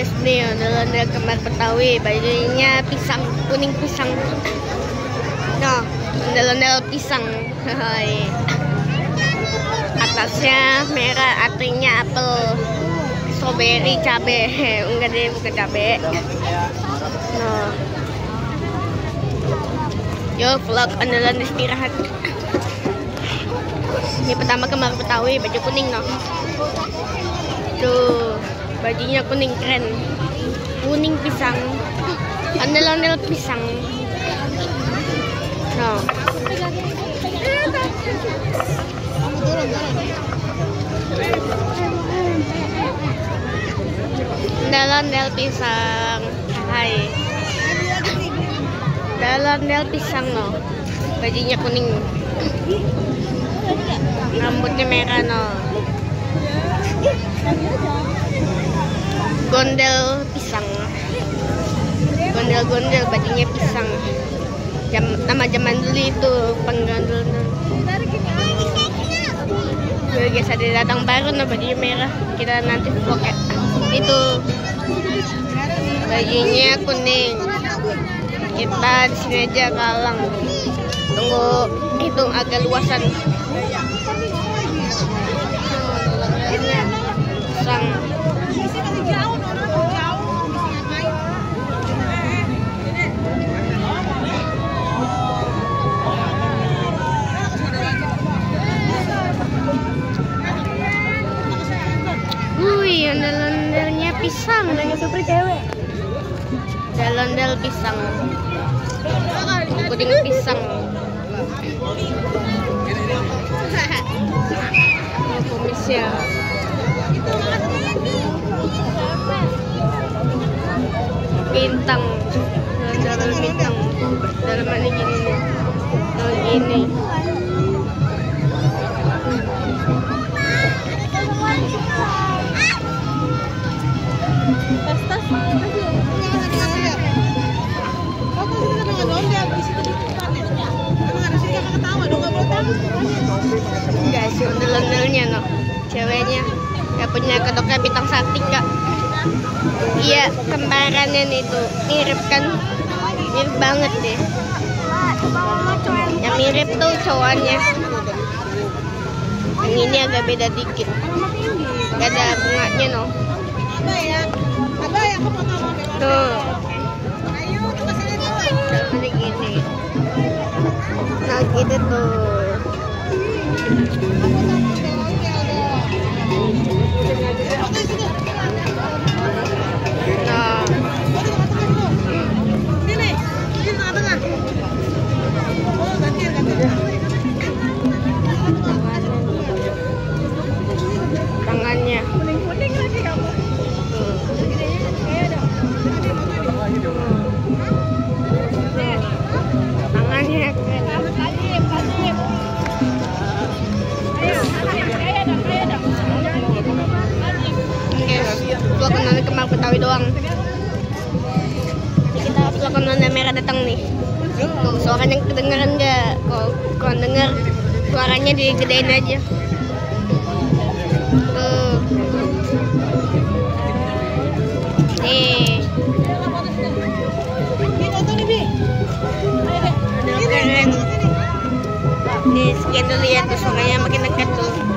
guys, nih ondel-ondel kembar Betawi, bajunya pisang, kuning pisang. Nah, ondel-ondel pisang. Atasnya merah, atasnya apel, strawberry, cabe. Enggak deh, bukan cabe. Nah, yo vlog ondel-ondel istirahat. Ini pertama kembar Betawi, baju kuning noh. Tuh, bajunya kuning keren. Kuning pisang. Ondel-ondel pisang. No. Ondel-ondel pisang. Hai. Ondel-ondel pisang no. Bajunya kuning. Rambutnya merah no. Gondel pisang. Gondel-gondel bajunya pisang. Nama zaman dulu itu penggandel. Guys, ada datang baru no, bajunya merah. Kita nanti vlog itu. Bajunya kuning. Kita di sini aja kalang. Tunggu itu agak luasan. Pisang. Wih, ondel-ondelnya pisang. Super cewek. Ondel-ondel pisang. Puding pisang. Kumisnya. Bintang. Ondel bintang. Dalam mana gini nih? Oh gini. Guys, ondel-ondelnya no, ceweknya gak punya kedoknya bintang sakti kak. Iya, kembarannya nih tuh mirip kan, mirip banget deh. Yang mirip tuh cowoknya. Yang ini agak beda dikit. Gak ada bunganya no. Tuh. Seperti gini. Nah gitu tuh. Nah. Tangannya. Tangannya keren. Vlog nona kembar Betawi doang. Jadi kita vlog nona merah datang nih. Tuh, suaranya kedengeran nggak? Kalau denger suaranya digedein aja. Tuh. Nih. Keren. Nih sekian dulu ya, tuh suaranya makin dekat tuh.